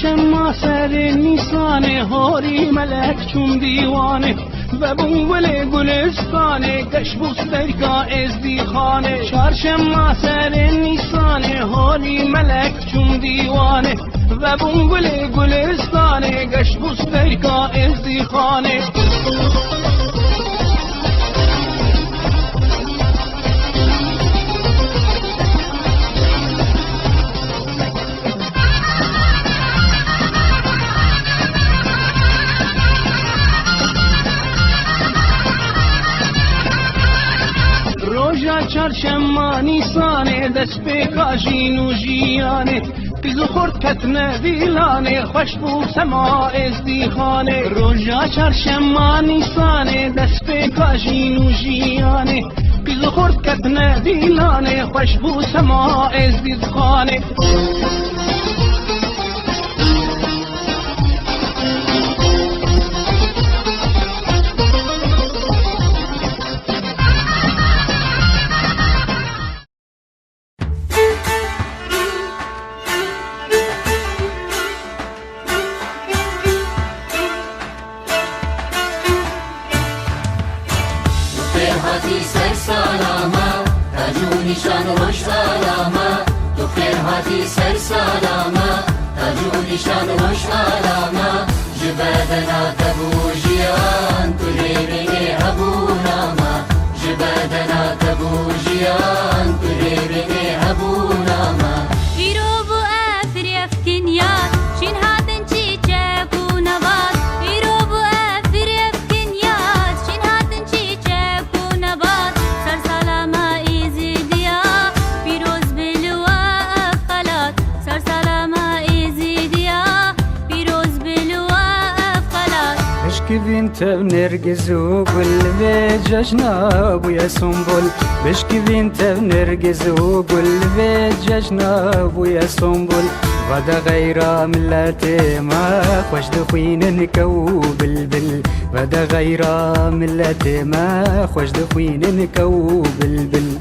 چرشم ما سر نیسانه هاری ملک چون دیوانه و بنگل گلستانه گشت بوسترگا ازدی خانه چرشم ما سر نیسانه هاری ملک چون دیوانه و بنگل گلستانه گشت بوسترگا ازدی خانه چرشم نیسانه دست به کاجین و جیانه پیز و خورد کتنه دیلانه خوش بو سما ازدی خانه روژا چرشم نیسانه دست به کاجین و جیانه پیز و خورد کتنه دیلانه خوش بو سما ازدی خانه نرجس وقل بججنا ابويا سنبل بشكي بنت نرجس وقل بججنا ابويا سنبل غدا غير ملاتي ما خوش دخوين نكو بلبل غدا غير ملاتي ما خوش دخوين نكو بلبل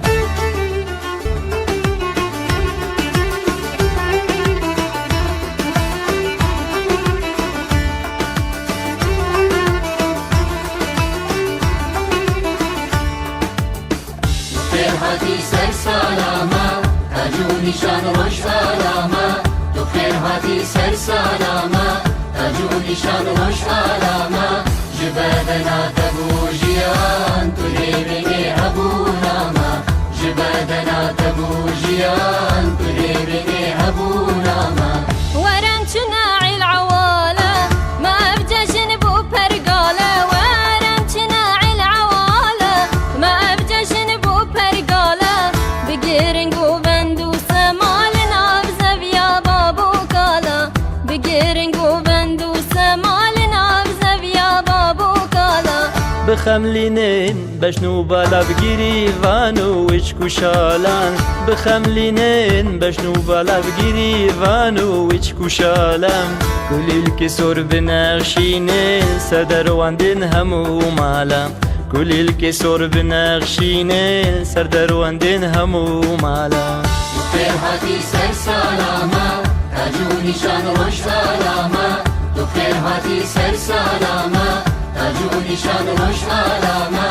نشان روش علامه تو خیر هاتی سر سلامه تاجو نشان روش علامه جبادنا تبوجیان تو لیبینی هبونامه جبادنا تبوجیان تو لیبینی هبونامه ورم چناعی العواله ما ابجا بو پرگاله ورم چناعی العواله ما ابجا بو پرگاله بگیرن گو بخملینین بشنو بالا بگیری وانو وچکو شالان بخملینین بشنو بالا بگیری وانو وچکو شالم کلیل که سر بنقشینه سردر واندین همو مالم کلیل که سر بنقشینه سردر واندین همو مالم خیر هاتی سر سلامه تاجو نشان روش سلامه تو خیر هاتی سر سلامه تاجو نشان روش علامه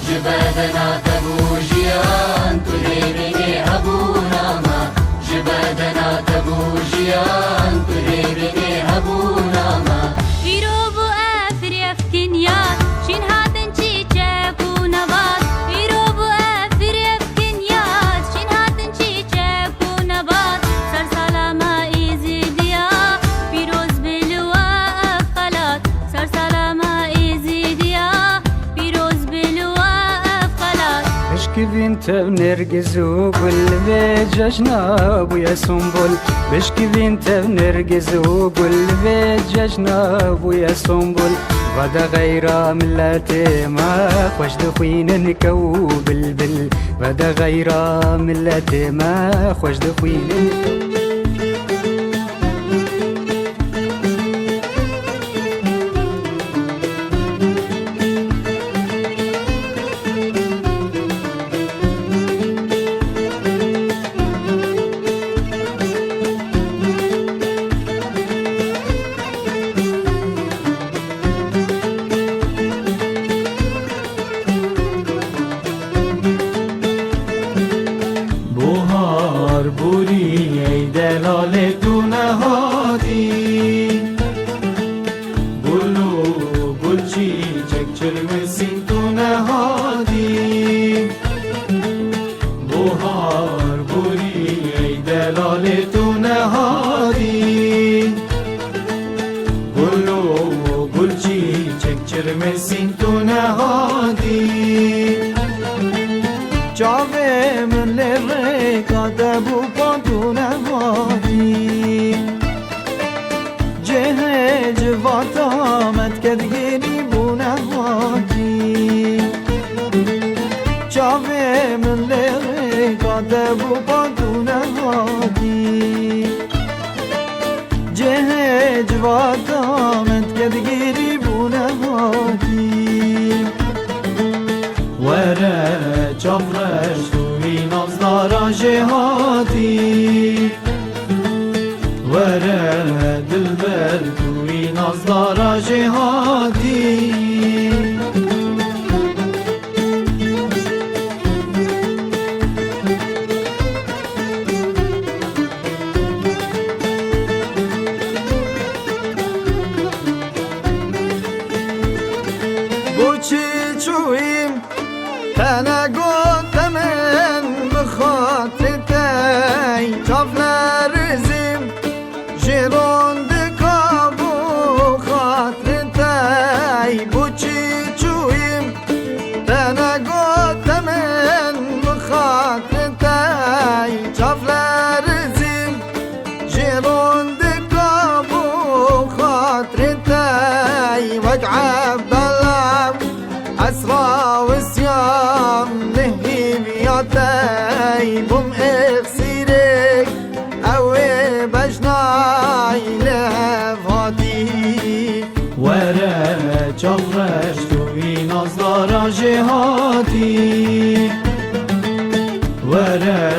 جبادنا تبوجیان تو لیبینی هبونامه جبادنا تبوجیان تو لیبینی هبونامه ایرو بو افری افکنیات شین هاتن چی چکو نبات ایرو بو افری افکنیات شین هاتن چی چکو نبات سر سلامه ایزی دیا پیروز بلوا افقلات سر سلامه بنت نرجس وقل بججنا ابويا سنبل بشكي بنت نرجس وقل بججنا ابويا سنبل غدا غير ملاتي ما خوش دخوين نكو بلبل غدا غير ملاتي ما خوش دخوين نكو مسین تو نهادی جاوه من لرکا دبو پا تو نهادی جه جواتا مت کدگیری بو نهادی جاوه من لرکا دبو پا تو نهادی جه جواتا مت کدگیری بو نهادی وره جفرش توی نازدارا جهادی وره دلبر توی نازدارا جهادی بوچی چویم تنه گوته من بخاطر تی چافلر زیم جیرون دکابو خاطر تی بوچی چویم تنه گوته من بخاطر تی چافلر زیم جیرون دکابو خاطر تی وقع أسرى وسيام لهي بياتي بوم اخسيرك أوي بجناي لهفاتي ورا جمرش توي نظارة جهاتي ورا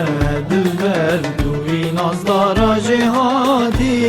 دلبر توي نظارة جهاتي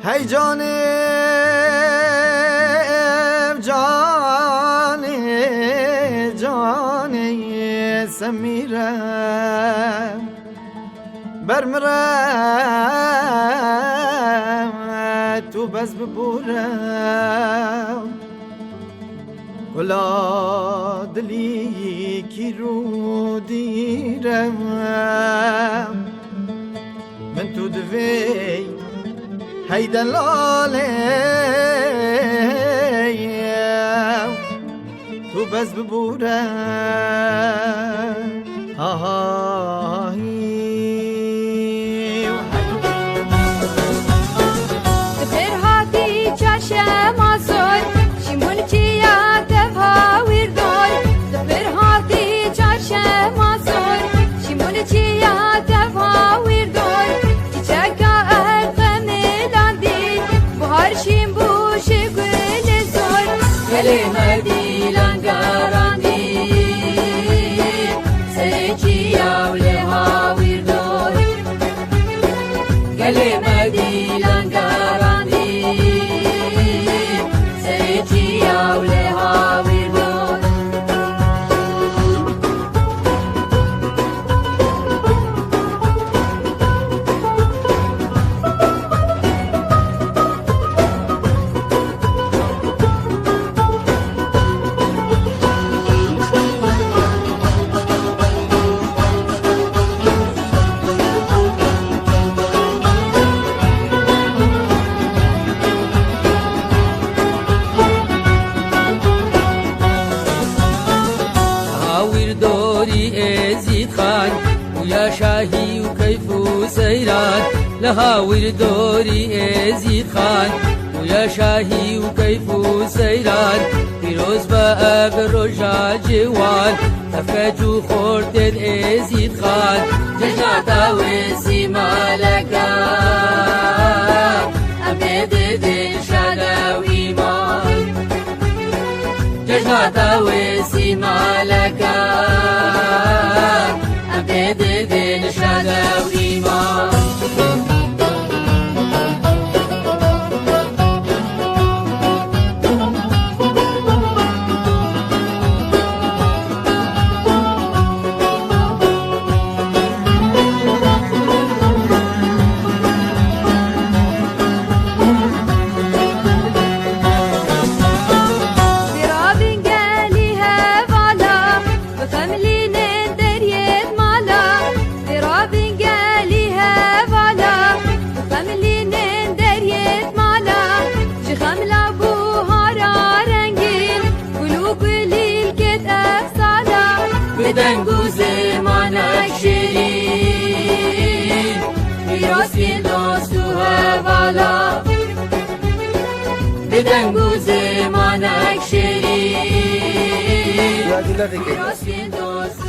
هی جانم جانی سمیرم برمرم تو بس ببورم کلا دلی کی رو دیرم من تو دوی هی دلاله تو بس ببورم آهی فرهادی چشم آسود شیمون چیا تفها ویردار فرهادی چشم آسود شیمون چیا تفها ویردار چکا هرشیم بوش گل زور کلمه دیلان گاراندی سرچی اوله ها ویردور کلمه دیلان گاراندی سرچی اوله ها ویردور يا شاهي وكيف سيران لها وردوري ازيد خان ويا شاهي وكيف سيران فيروز بقى بالرجع جوان تفاجو خورت ازيد خان ججعتا وسي مالكا أبد دين شادا ويمان دنگو زمانك شيرين راسين دوست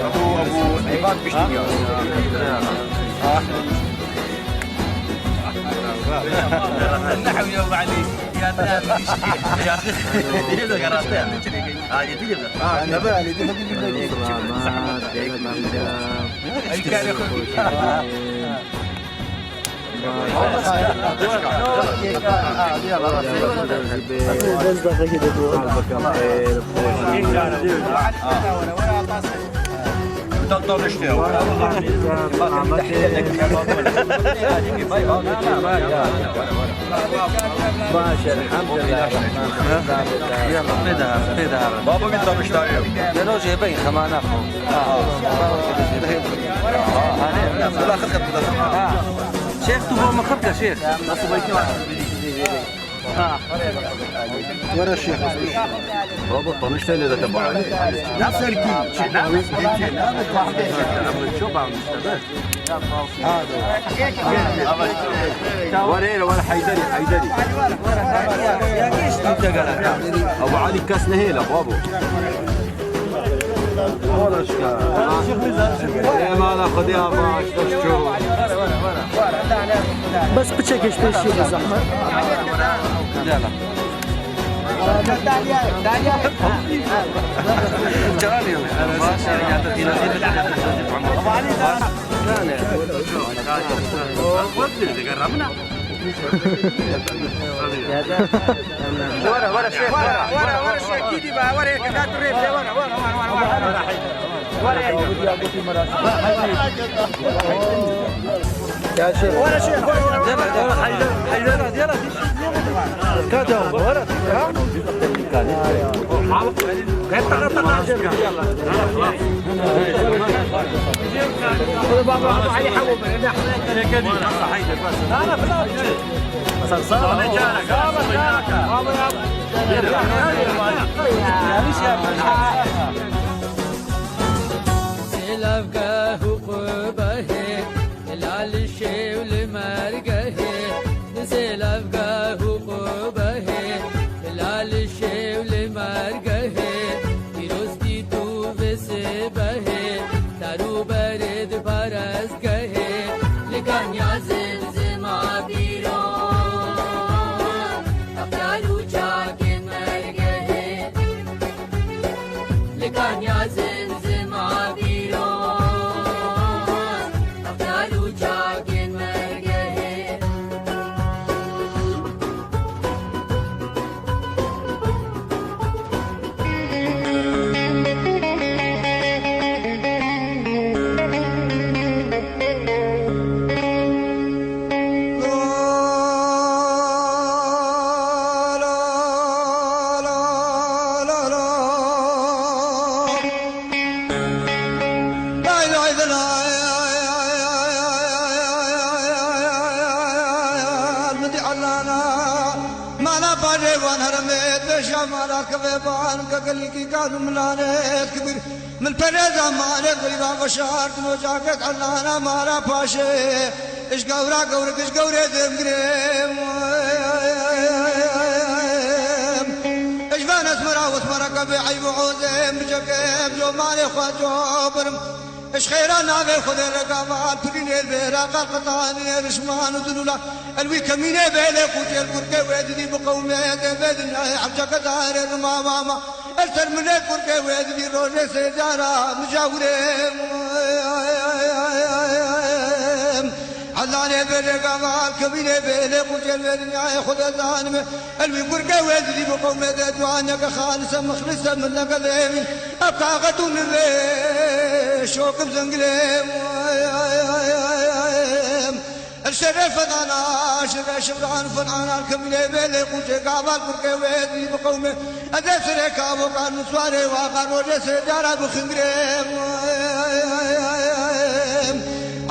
ابو عباد بيشتكي النحو يوم علي يا يا اخي يجيب لك راسين يجيب لك نبي علي باشا الحمد لله يلا بابا انت مش طايق لانه جايبين خمانه شيخ تبغى مخبكه شيخ ورا الشيخ بابا طنشت اللي تبع عليه نفس الكيل نفس الكيل شو بعمل ورينا ولا حيدري يا كيش انت قال ابو علي كاس نهيله بابو ولا اشكال ما ناخذ يا باش تشوف بس بتشكش بشي زحمه يلا جراني ورا شيخ ورا شيخ كيدي بقى ورا هيك لا تريد ورا يا شيخ ورا شيخ ورا حيدر يلا كذا ورا بابا علي حبوب سلافقه وقبه هلال الشي ولمرقه سلافقه وقبه هلال الشي ولمرقه فيروزتي تو بسبه تارو برد برزقه لكان يا زمزم بيرو أبدالو جاكن مرقه لكان يا زمزم بيرو أبدالو جاكن مرقه من فريضة مالك غيبا بشارت وجاكت علانا مارا باشي اش قورا قورك اش قوري دم قريم اش بان اسمرا واسمرا كبيعي وعوزيم بجاكيم جو مالي خواجو برم اش خيرا ناغي خذ الرقابات تريني البيراقا قطاني رشمان ودلولا الوي كميني بيلي قوتي القرقي ويدي بقومي بيدنا حبجاك داري الماما السر من القرقي ويدي روجي سيجارة مجاوري علاني بالرقابات كميني بيلي قوتي البيدنا خذ الظالم الوي قرقي ويدي بقومي دوانك خالصا مخلصا من لك ذيمين أبقاقة من ذي شوك بزنقليم الشرف فضانا شرف شبران فضانا الكميني بيلي قوتي قابل قرقي ويدي بقومي أذي سريكا وقال نسواري وقال روجي سيجارة بخنقريم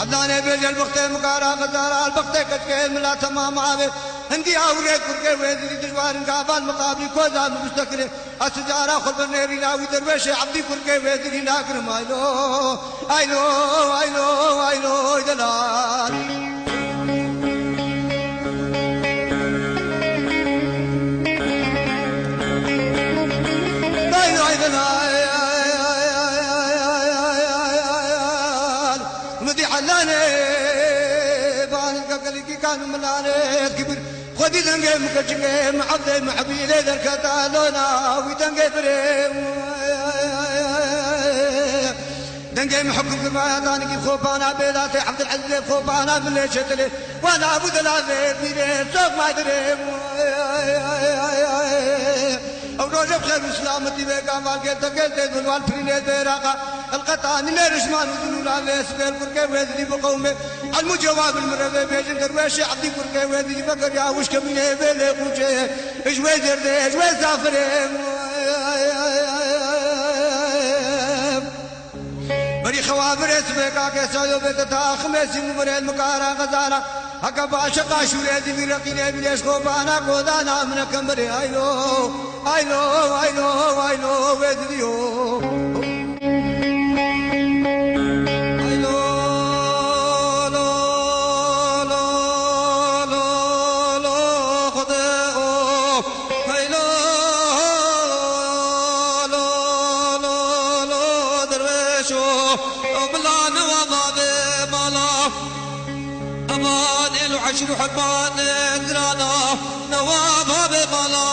عدناني بيجي البخت مقارا غزارا البخت كتكين ملا تمام عابد هندي أوري كركي ويدري دجوار قابل مقابل كوزا مستقل السجارة خلف النيري ناوي درويش عبدي كركي ويدري ناكرم أيلو دلال مدي حلاني بان قبلك كان ملاني كبر خدي دنجي مكجنجي معبد محبي لي دركتا لونا ويدنجي بريم دنجي محكم كما دانك خوبانا بيلاتي عبد العزيز خوبانا من لي شتلي وانا ابو دلالي بيدي سوق ما دريم او روجب خير الاسلام تي بيقام والقيت قلت دول فريني دراقه القطان لرشمان ودلولا ليسبيل كركي ويدلي بقومي المجواب المربي بيجن درويشي عبدي كركي ويدلي بقر يا وش كميني بيلي قوجي اجوي دردي اجوي سافري بري خوابر اسبيكا كيسايو بيتتا خميسي مبريد مكارا غزالا هكا باشقا شوري دي بيرقيني بليش خوبانا قودانا من كمبري ايلو ويدليو عشر حبان قرانا نوابها بمالا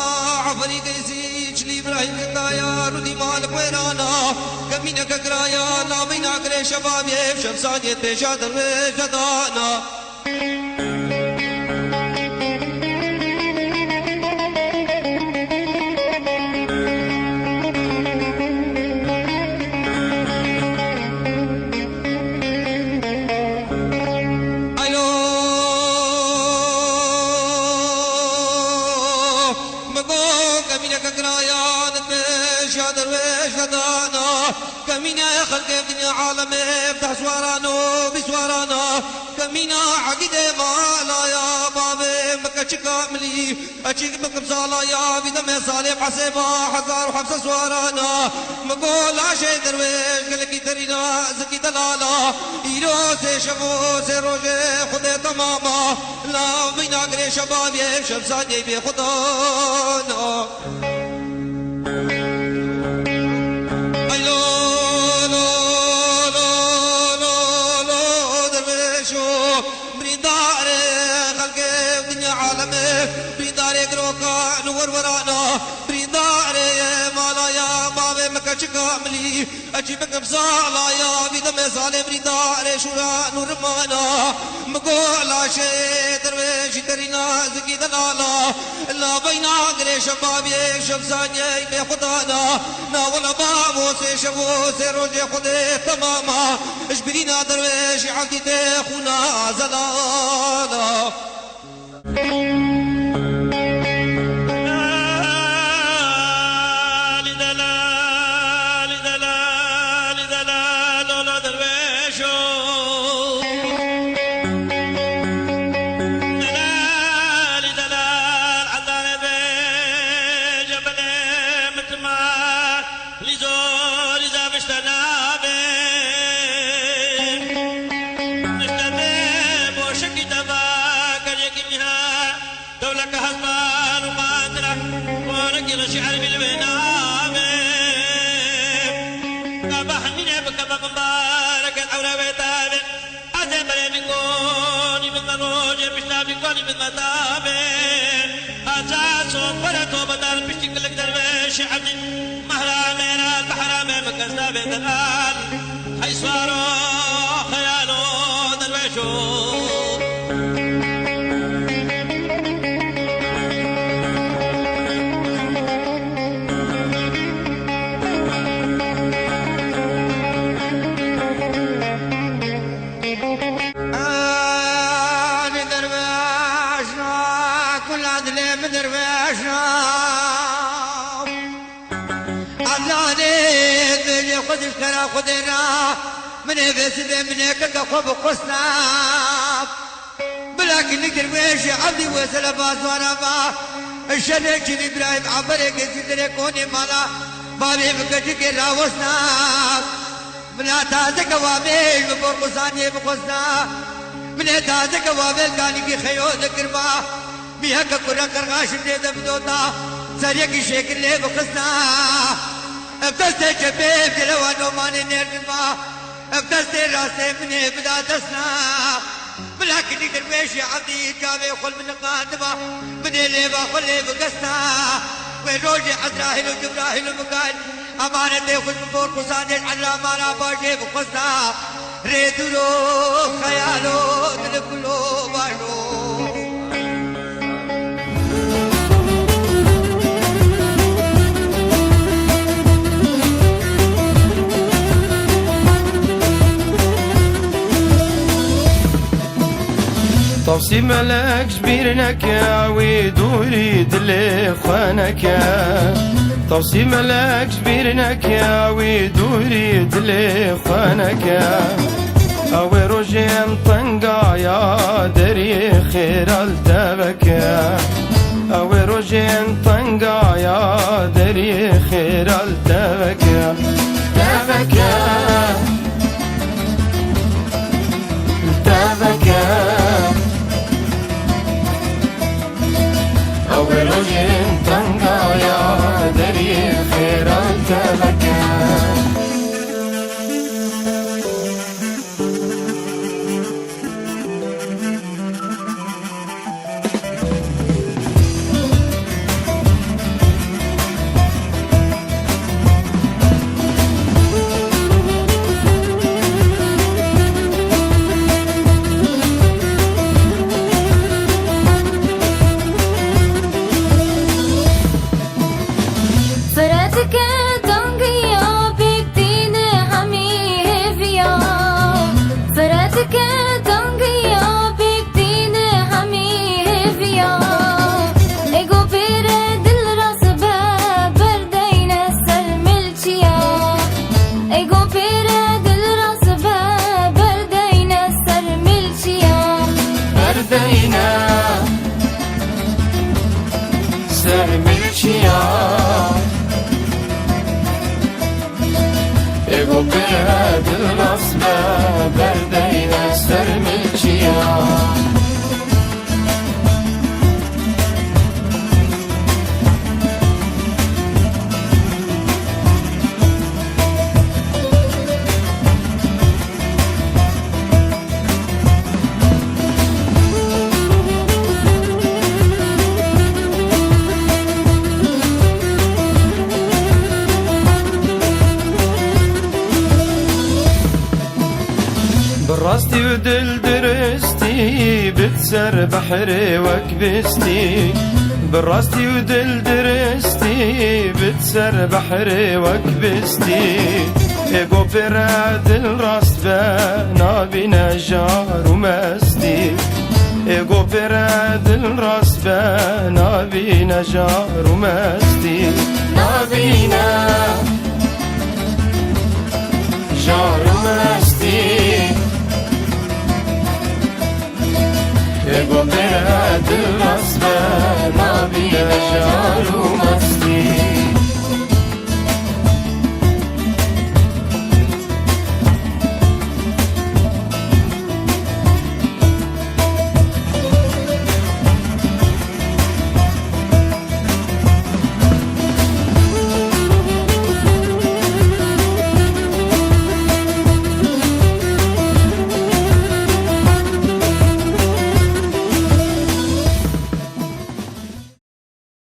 عفري قيسيج لي ابراهيم قطايا ردي مالك ويرانا كمينك قرايا لا بينك لي شباب يفشف ثانية بيشا درويش دانا كمينا خلق الدنيا عالم افتح سوارانو بسوارانو كمينا عقيدة مالا يا بابي مكة كاملي أشيك بكم صالا يا بدم صالح حسيبا حزار وحفصة سوارانا مقول عشي درويش قلقي ترينا زكي دلالا إيرو سي شفو سي روجي خده تماما لا بينا قري شباب يشب ساني بي خدانا نور ورانا بريداري مالا يا ماوي مكة كاملي أجيبك بصالا يا بدم صالي بريداري شورا نور مانا مقولا شي درويش ترينا زكي دلالا لا بينا قري شباب يشب زاني بخدانا نا ولا بابو سي شبو سي روجي خدي تماما اجبرينا درويش عبدي تخونا زلالا شعر بالبنام كبحمنا بكبق مبارك الحول بيتابع أتبري من قوني من الروج بشنا بكوني من متابع أساسو فرطو بدل بشتك لك درويش عبدي مهرامين البحرامين مكسنا بيتنال حيسوارو خيالو درويشو خدنا من فسد من كقف قصنا بلاك نقدر ويش عبدي وسلام بازوانا ما الشريك إبراهيم عبرك سيدري كوني مالا بابي مكتك راوسنا من تازك وامل ببرقصاني بقصنا من تازك وامل كاني كي خيو ذكرما بيها كقرا كرغاش دم دوتا سريك شكل لي بقصنا ابتسته شبيب جلوانو ماني نرجما ابتسته راسي من بدا دسنا بلاك نقدر ويش عبدي جابي خل من قادمه من اللي بخلي بقصنا وروجي عزراهيل وجبراهيل ومقال أمانة خذ بور قصاني على أمانة باجي بقصنا ريدلو خيالو دلكلو بارو طوسي ملك جبيرنك يا ويدوري دلي خانك يا طوسي ملك جبيرنك يا ويدوري دلي خانك يا اوي روجيم طنقا يا دري خير التبك يا اوي روجيم طنقا يا دري خير التبك يا تبك يا تبك يا أول وجه طنقا يا دري خير التبكى ego bera dil rasma berdeyne sermilçiya براستي ودل درستي بتسر بحري وكبستي براستي ودل درستي بتسر بحري وكبستي ايقو براد الراس نابي نجار ومستي ايقو براد الراس نابي نجار ومستي نابينا جار ومستي ego bera dil rasbe nabine jaru